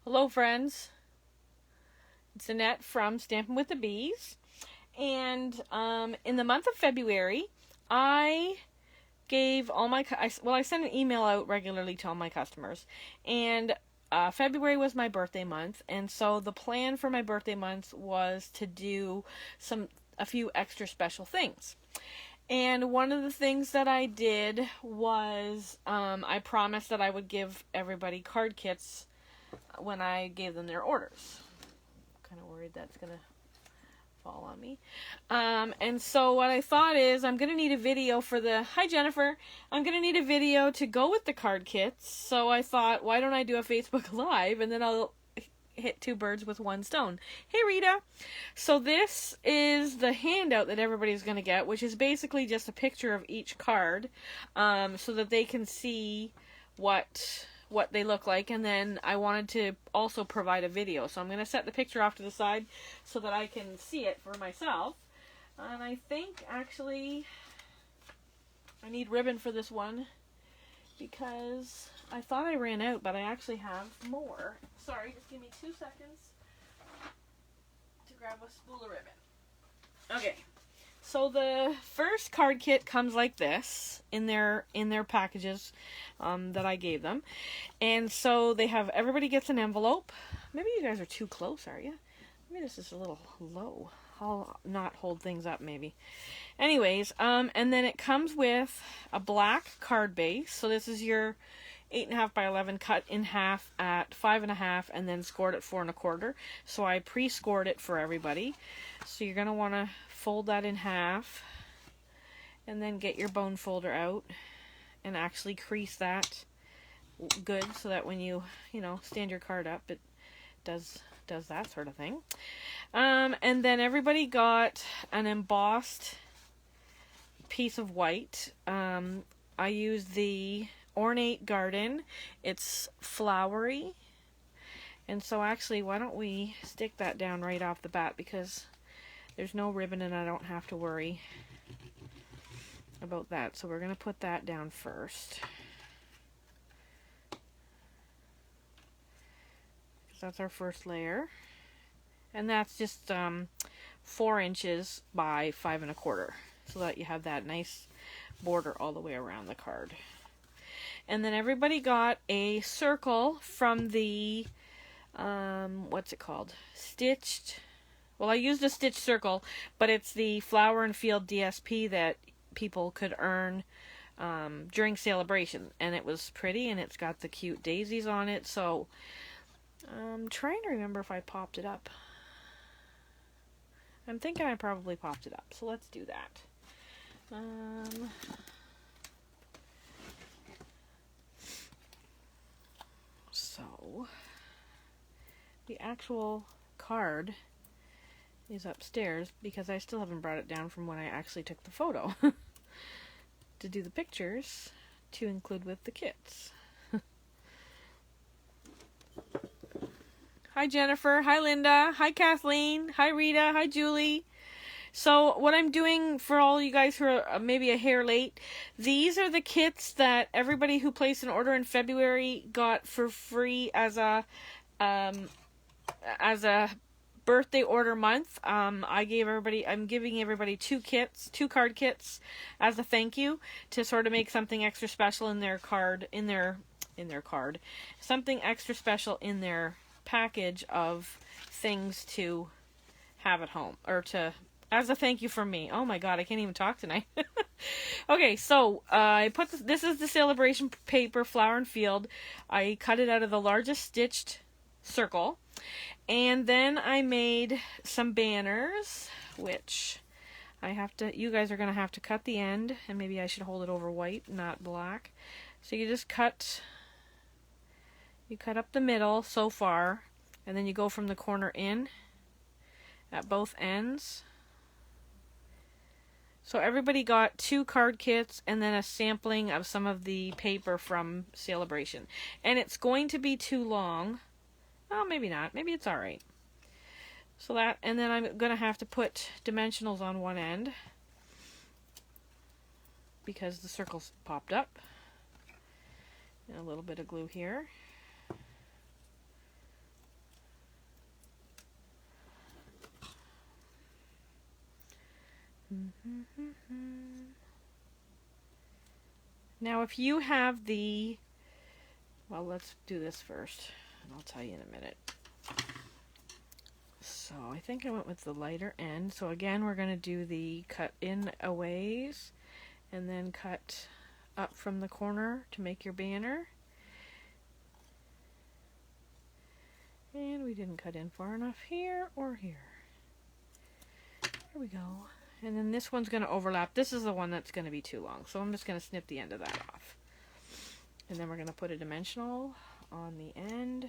Hello, friends. It's Annette from Stampin' with the Bees. And in the month of February, I gave all my I send an email out regularly to all my customers, and February was my birthday month, and so the plan for my birthday month was to do a few extra special things. And one of the things that I did was I promised that I would give everybody card kits when I gave them their orders. Kind of worried that's gonna fall on me. And so what I thought is I'm gonna need a video for the hi Jennifer. I'm gonna need a video to go with the card kits. So I thought, why don't I do a Facebook Live and then I'll hit two birds with one stone. Hey Rita. So this is the handout that everybody's gonna get, which is basically just a picture of each card, so that they can see what they look like, and then I wanted to also provide a video. So I'm going to set the picture off to the side so that I can see it for myself. And I think actually I need ribbon for this one because I thought I ran out, but I actually have more. Sorry, just give me 2 seconds to grab a spool of ribbon. Okay. So the first card kit comes like this in their packages that I gave them. And so everybody gets an envelope. Maybe you guys are too close, are you? Maybe this is a little low. I'll not hold things up maybe. Anyways, and then it comes with a black card base. So this is your 8.5 by 11 cut in half at 5.5 and then scored at 4 1/4. So I pre-scored it for everybody. So you're going to want to fold that in half and then get your bone folder out and actually crease that good so that when you stand your card up, it does that sort of thing. And then everybody got an embossed piece of white. I used the Ornate Garden. It's flowery. And so actually, why don't we stick that down right off the bat, because there's no ribbon and I don't have to worry about that. So we're going to put that down first. That's our first layer. And that's just 4 inches by 5 1/4. So that you have that nice border all the way around the card. And then everybody got a circle from the, what's it called? Stitched. Well, I used a stitched circle, but it's the Flower and Field DSP that people could earn during celebration. And it was pretty, and it's got the cute daisies on it. So I'm trying to remember if I popped it up. I'm thinking I probably popped it up. So let's do that. So the actual card is upstairs because I still haven't brought it down from when I actually took the photo to do the pictures to include with the kits. Hi Jennifer, hi Linda, hi Kathleen, hi Rita, hi Julie. So what I'm doing for all you guys who are maybe a hair late, these are the kits that everybody who placed an order in February got for free as a birthday order month. I'm giving everybody 2 card kits as a thank you to sort of make something extra special in their card, something extra special in their package of things to have at home, or as a thank you from me. Oh my god, I can't even talk tonight. Okay, so I put this is the celebration paper, Flower and Field. I cut it out of the largest stitched circle, and then I made some banners, which you guys are gonna have to cut the end, and maybe I should hold it over white, not black. So you just cut up the middle so far, and then you go from the corner in at both ends. So everybody got 2 card kits and then a sampling of some of the paper from Celebration. And it's going to be too long. Well, maybe not. Maybe it's alright. So and then I'm going to have to put dimensionals on one end because the circles popped up. And a little bit of glue here. Now, if you have the, well, let's do this first, and I'll tell you in a minute. So I think I went with the lighter end. So again, we're going to do the cut in a ways, and then cut up from the corner to make your banner. And we didn't cut in far enough here or here. There we go. And then this one's going to overlap. This is the one that's going to be too long. So I'm just going to snip the end of that off. And then we're going to put a dimensional on the end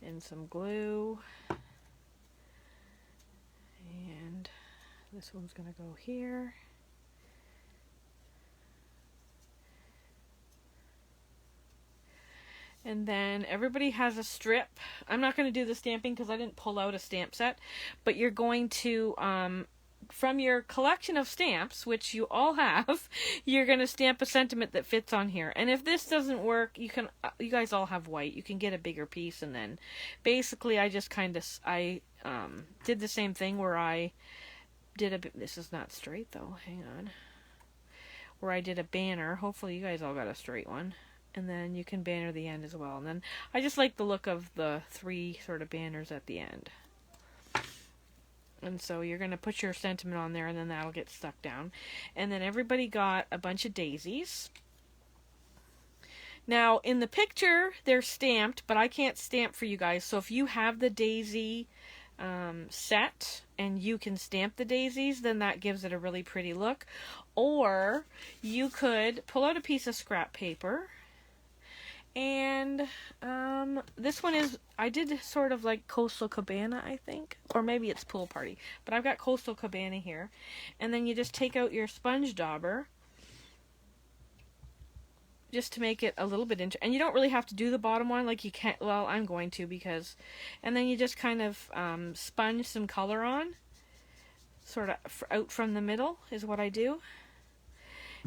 and some glue. And this one's going to go here. And then everybody has a strip. I'm not going to do the stamping because I didn't pull out a stamp set. But you're going to, from your collection of stamps, which you all have, you're going to stamp a sentiment that fits on here. And if this doesn't work, you can, you guys all have white. You can get a bigger piece, and then basically I just kind of, did the same thing where I did a, this is not straight though, hang on, where I did a banner. Hopefully you guys all got a straight one. And then you can banner the end as well. And then I just like the look of the three sort of banners at the end. And so you're going to put your sentiment on there, and then that'll get stuck down. And then everybody got a bunch of daisies. Now, in the picture, they're stamped, but I can't stamp for you guys. So if you have the daisy set and you can stamp the daisies, then that gives it a really pretty look. Or you could pull out a piece of scrap paper. And this one is, I did sort of like Coastal Cabana, I think, or maybe it's Pool Party, but I've got Coastal Cabana here. And then you just take out your sponge dauber just to make it a little bit and you don't really have to do the bottom one like you can't, well, I'm going to, because, and then you just kind of sponge some color on, sort of out from the middle is what I do.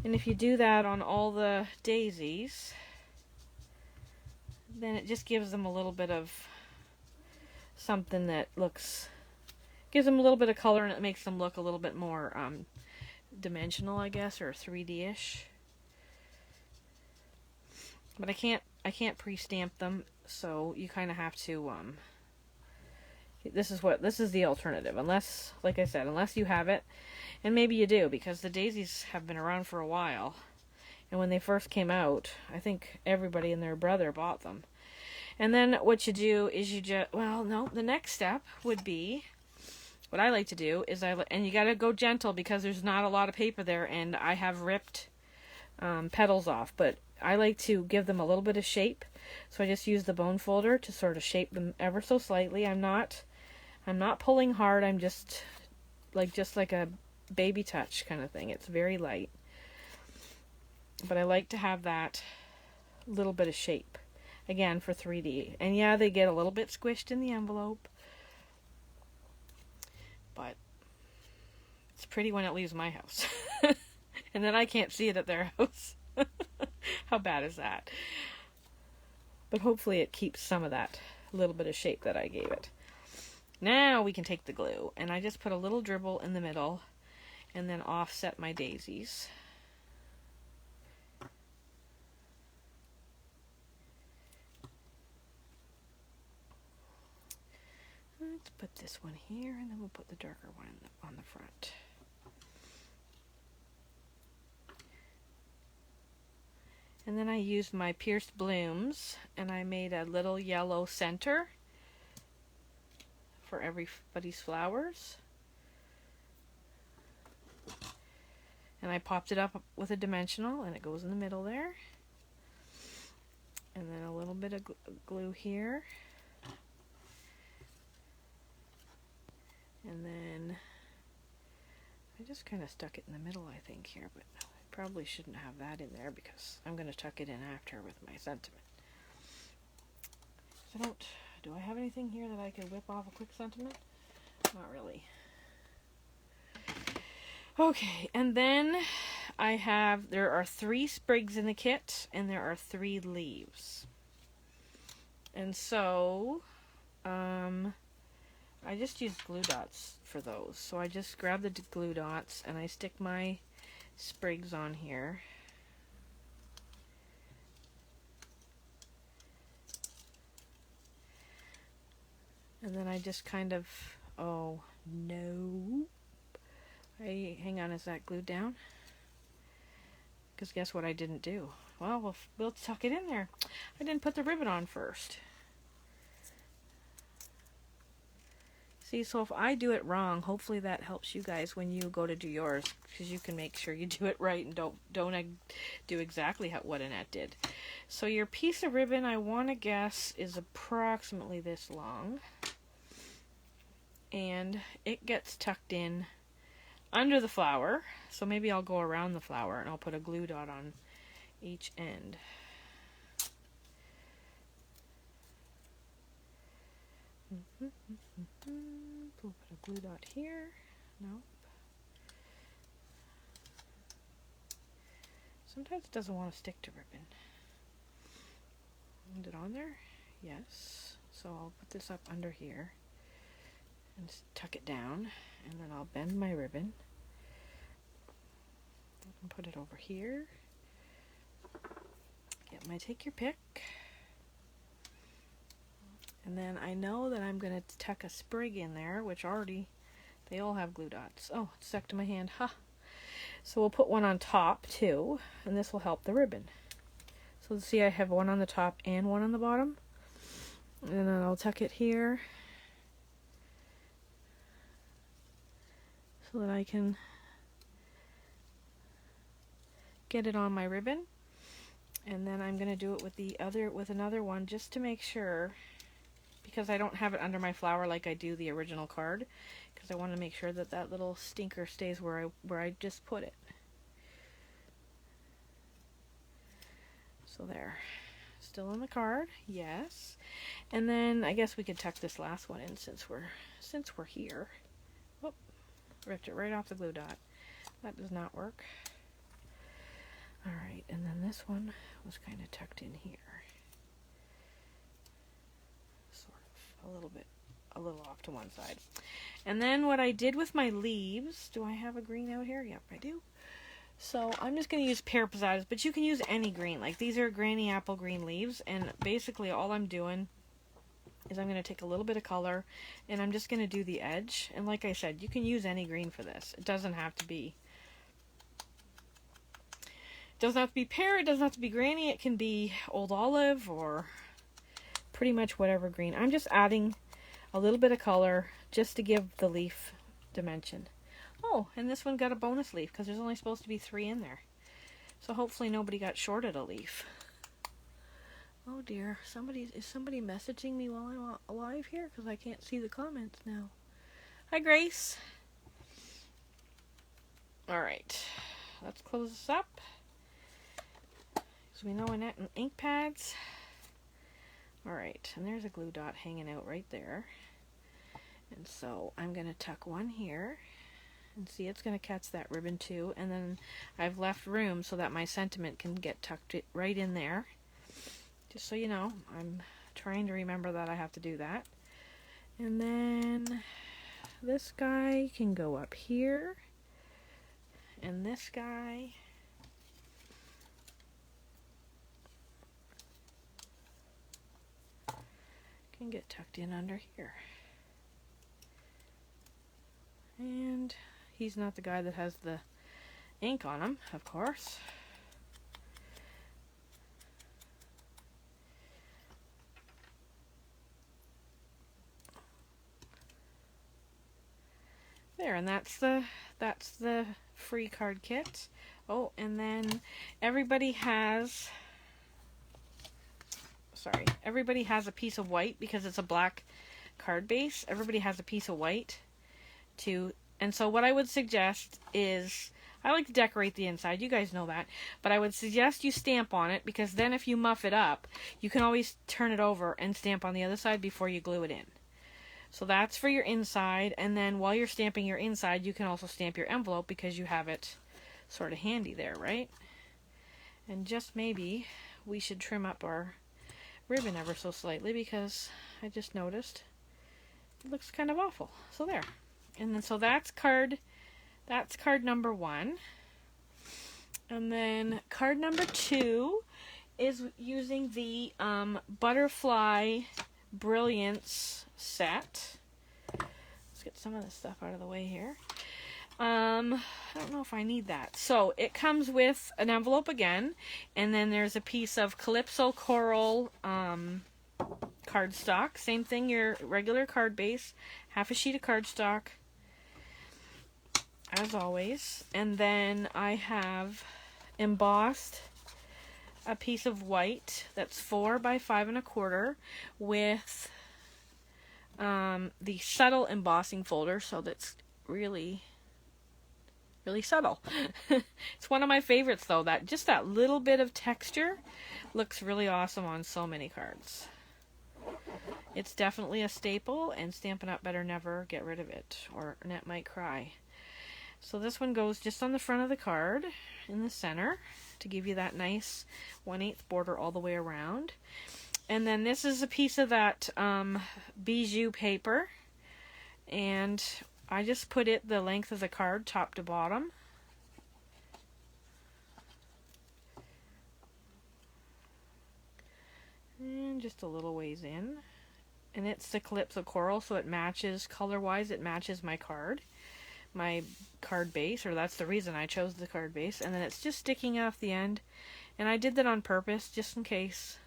And if you do that on all the daisies, then it just gives them a little bit of something that looks, gives them a little bit of color, and it makes them look a little bit more dimensional, I guess, or 3D-ish. But I can't pre-stamp them, so you kind of have to, this is the alternative, unless, like I said, unless you have it, and maybe you do, because the daisies have been around for a while. And when they first came out, I think everybody and their brother bought them. And then what you do is you just, well, no, the next step would be, what I like to do is and you got to go gentle because there's not a lot of paper there, and I have ripped petals off, but I like to give them a little bit of shape. So I just use the bone folder to sort of shape them ever so slightly. I'm not pulling hard. I'm just like a baby touch kind of thing. It's very light. But I like to have that little bit of shape, again, for 3D. And yeah, they get a little bit squished in the envelope, but it's pretty when it leaves my house. And then I can't see it at their house. How bad is that? But hopefully it keeps some of that little bit of shape that I gave it. Now we can take the glue, and I just put a little dribble in the middle and then offset my daisies. Let's put this one here, and then we'll put the darker one on the front. And then I used my pierced blooms, and I made a little yellow center for everybody's flowers. And I popped it up with a dimensional, and it goes in the middle there. And then a little bit of glue here. And then I just kind of stuck it in the middle, I think, here, but I probably shouldn't have that in there because I'm going to tuck it in after with my sentiment. So do I have anything here that I could whip off a quick sentiment? Not really. Okay, and then there are 3 sprigs in the kit, and there are 3 leaves. And so, I just use glue dots for those. So I just grab the glue dots and I stick my sprigs on here. And then I just kind of, oh no. Hang on, is that glued down? Because guess what I didn't do? Well, we'll tuck it in there. I didn't put the ribbon on first. See, so if I do it wrong, hopefully that helps you guys when you go to do yours, because you can make sure you do it right and don't do exactly what Annette did. So your piece of ribbon, I want to guess, is approximately this long. And it gets tucked in under the flower. So maybe I'll go around the flower and I'll put a glue dot on each end. We'll put a glue dot here. Nope. Sometimes it doesn't want to stick to ribbon. Is it on there? Yes. So I'll put this up under here and tuck it down, and then I'll bend my ribbon and put it over here. Get my take your pick. And then I know that I'm going to tuck a sprig in there, which already, they all have glue dots. Oh, it's stuck to my hand. Ha! So we'll put one on top too, and this will help the ribbon. So see, I have one on the top and one on the bottom. And then I'll tuck it here so that I can get it on my ribbon. And then I'm going to do it with another one just to make sure, because I don't have it under my flower like I do the original card, because I want to make sure that that little stinker stays where I just put it. So there. Still on the card, yes. And then I guess we could tuck this last one in since we're here. Whoop, ripped it right off the glue dot. That does not work. Alright, and then this one was kind of tucked in here. Sort of, a little off to one side. And then what I did with my leaves, do I have a green out here? Yep, I do. So I'm just going to use pear posadas, but you can use any green. Like these are granny apple green leaves, and basically all I'm doing is I'm going to take a little bit of color, and I'm just going to do the edge. And like I said, you can use any green for this. It doesn't have to be pear, it doesn't have to be granny, it can be old olive or pretty much whatever green. I'm just adding a little bit of color just to give the leaf dimension. Oh, and this one got a bonus leaf because there's only supposed to be 3 in there. So hopefully nobody got shorted a leaf. Oh dear, is somebody messaging me while I'm alive here? Because I can't see the comments now. Hi Grace. Alright, let's close this up. So we know Annette and ink pads. Alright, and there's a glue dot hanging out right there. And so I'm going to tuck one here. And see, it's going to catch that ribbon too. And then I've left room so that my sentiment can get tucked right in there. Just so you know, I'm trying to remember that I have to do that. And then this guy can go up here. And this guy can get tucked in under here. And he's not the guy that has the ink on him, of course. There, and that's the free card kit. Oh, and then everybody has a piece of white because it's a black card base. Everybody has a piece of white too. And so what I would suggest is, I like to decorate the inside, you guys know that, but I would suggest you stamp on it, because then if you muff it up, you can always turn it over and stamp on the other side before you glue it in. So that's for your inside, and then while you're stamping your inside, you can also stamp your envelope because you have it sort of handy there, right? And just maybe we should trim up our ribbon ever so slightly, because I just noticed it looks kind of awful. So there. And then so that's card number 1. And then card number 2 is using the Butterfly Brilliance set. Let's get some of this stuff out of the way here. I don't know if I need that. So it comes with an envelope again, and then there's a piece of Calypso Coral cardstock. Same thing, your regular card base, half a sheet of cardstock, as always. And then I have embossed a piece of white that's 4 by 5 1/4 with the subtle embossing folder, so that's really subtle. It's one of my favorites though. That little bit of texture looks really awesome on so many cards. It's definitely a staple, and Stampin' Up! Better never get rid of it, or Annette might cry. So this one goes just on the front of the card in the center to give you that nice 1/8 border all the way around. And then this is a piece of that bijou paper, and I just put it the length of the card, top to bottom. And just a little ways in. And it's the Calypso Coral, so it matches, color-wise, it matches my card base, or that's the reason I chose the card base. And then it's just sticking off the end. And I did that on purpose, just in case.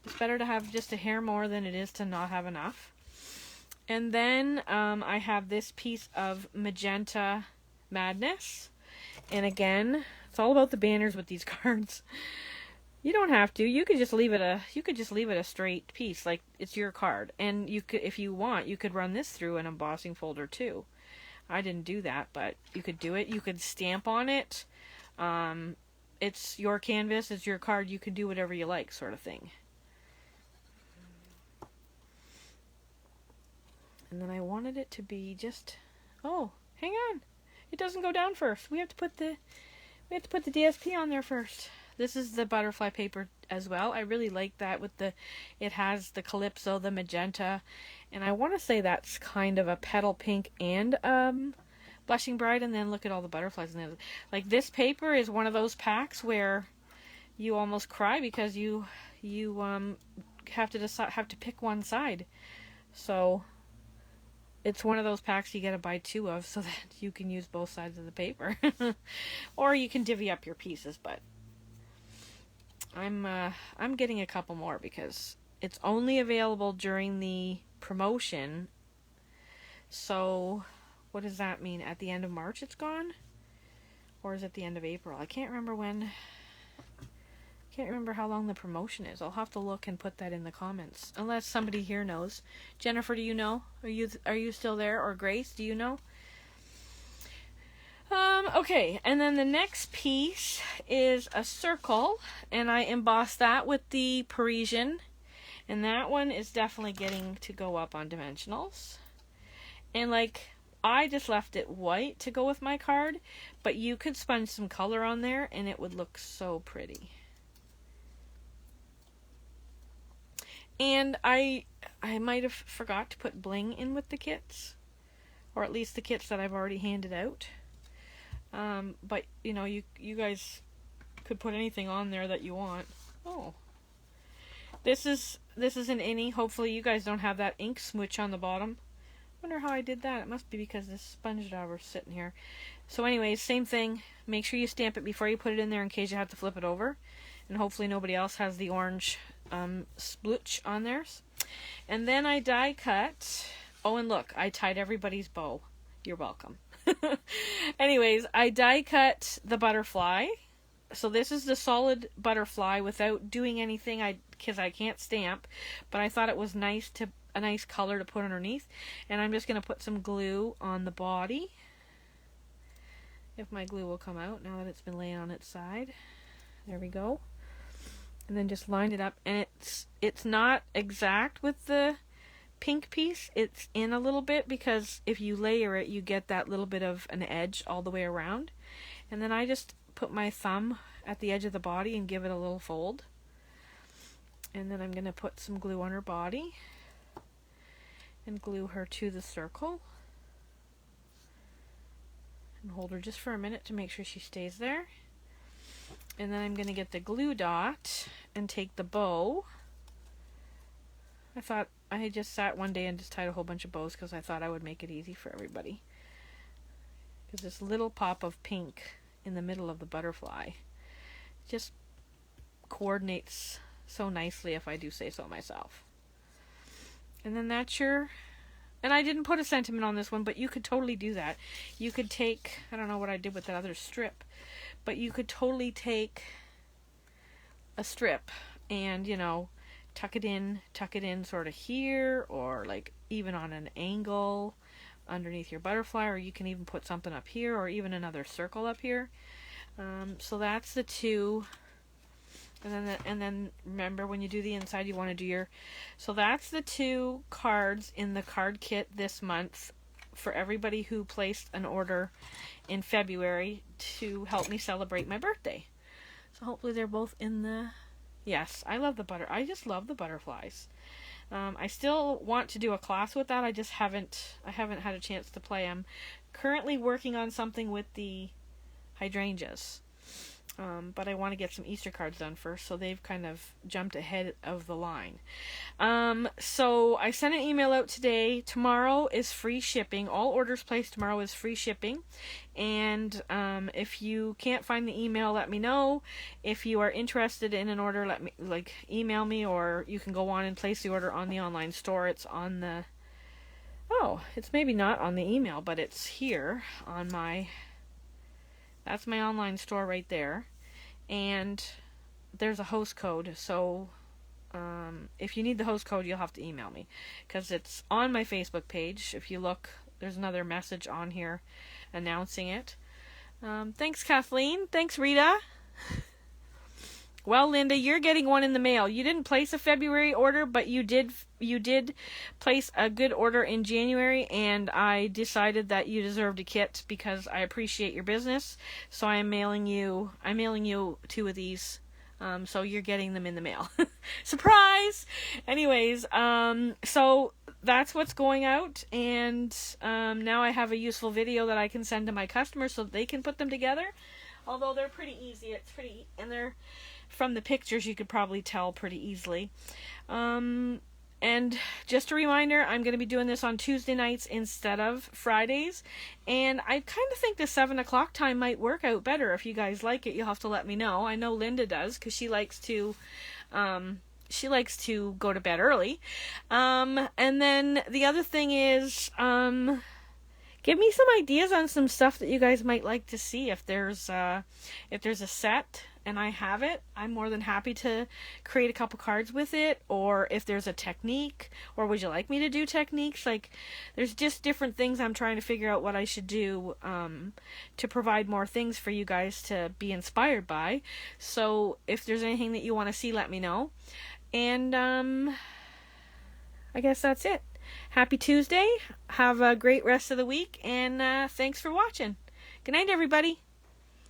It's better to have just a hair more than it is to not have enough. And then I have this piece of Magenta Madness. And again, it's all about the banners with these cards. You don't have to. You could just leave it a straight piece, like it's your card. And you could, if you want, you could run this through an embossing folder too. I didn't do that, but you could do it. You could stamp on it. It's your canvas, it's your card. You can do whatever you like, sort of thing. And then I wanted it to be just, oh, hang on. It doesn't go down first. We have to put the DSP on there first. This is the butterfly paper as well. I really like that with it has the Calypso, the magenta, and I want to say that's kind of a petal pink and Blushing Bride, and then look at all the butterflies in it. Like, this paper is one of those packs where you almost cry because you have to pick one side. So it's one of those packs you gotta buy 2 of so that you can use both sides of the paper. Or you can divvy up your pieces, but I'm getting a couple more because it's only available during the promotion. So what does that mean? At the end of March it's gone? Or is it the end of April? I can't remember when. Can't remember how long the promotion is. I'll have to look and put that in the comments. Unless somebody here knows. Jennifer, do you know? Are you still there? Or Grace, do you know? Okay, and then the next piece is a circle, and I embossed that with the Parisian, and that one is definitely getting to go up on dimensionals. And like, I just left it white to go with my card, but you could sponge some color on there and it would look so pretty. And I might have forgot to put bling in with the kits, or at least the kits that I've already handed out. But you know, you guys could put anything on there that you want. Oh, this is an innie. Hopefully you guys don't have that ink smooch on the bottom. Wonder how I did that. It must be because this sponge dauber's sitting here. So anyways, same thing. Make sure you stamp it before you put it in there in case you have to flip it over. And hopefully nobody else has the orange splooch on theirs. And then I die cut. Oh, and look, I tied everybody's bow. You're welcome. Anyways, I die cut the butterfly. So this is the solid butterfly without doing anything, because I can't stamp. But I thought it was a nice color to put underneath. And I'm just going to put some glue on the body. If my glue will come out now that it's been laying on its side. There we go. And then just line it up. And it's not exact with the pink piece. It's in a little bit because if you layer it, you get that little bit of an edge all the way around. And then I just put my thumb at the edge of the body and give it a little fold. And then I'm going to put some glue on her body. and glue her to the circle. And hold her just for a minute to make sure she stays there. And then I'm going to get the glue dot and take the bow. I thought I had just sat one day and just tied a whole bunch of bows because I thought I would make it easy for everybody. Because this little pop of pink in the middle of the butterfly just coordinates so nicely, if I do say so myself. And then that's your... And I didn't put a sentiment on this one, but you could totally do that. You could take... I don't know what I did with that other strip, but you could totally take a strip and, you know, tuck it in sort of here, or like even on an angle underneath your butterfly, or you can even put something up here, or even another circle up here. So that's the two. And then remember, when you do the inside, you want to do your... So that's the 2 cards in the card kit this month for everybody who placed an order in February to help me celebrate my birthday. So hopefully they're both in the... Yes, I love the I just love the butterflies. I still want to do a class with that. I haven't had a chance to play. I'm currently working on something with the hydrangeas. But I want to get some Easter cards done first, so they've kind of jumped ahead of the line. So I sent an email out today. Tomorrow is free shipping. All orders placed tomorrow is free shipping. And if you can't find the email, let me know. If you are interested in an order, email me, or you can go on and place the order on the online store. It's on the... Oh, it's maybe not on the email, but it's here on my... That's my online store right there. And there's a host code. So if you need the host code, you'll have to email me, because it's on my Facebook page. If you look, there's another message on here announcing it. Thanks, Kathleen. Thanks, Rita. Well, Linda, you're getting one in the mail. You didn't place a February order, but you did place a good order in January, and I decided that you deserved a kit because I appreciate your business. So I'm mailing you 2 of these. So you're getting them in the mail. Surprise! Anyways, so that's what's going out, and now I have a useful video that I can send to my customers so they can put them together. Although they're pretty easy. And they're... From the pictures, you could probably tell pretty easily. And just a reminder, I'm going to be doing this on Tuesday nights instead of Fridays. And I kind of think the 7 o'clock time might work out better. If you guys like it, you'll have to let me know. I know Linda does, because she likes to go to bed early. And then the other thing is, give me some ideas on some stuff that you guys might like to see. If there's a set and I have it, I'm more than happy to create a couple cards with it. Or if there's a technique, or would you like me to do techniques? Like, there's just different things I'm trying to figure out what I should do to provide more things for you guys to be inspired by. So if there's anything that you want to see, let me know. And I guess that's it. Happy Tuesday. Have a great rest of the week, and thanks for watching. Good night, everybody.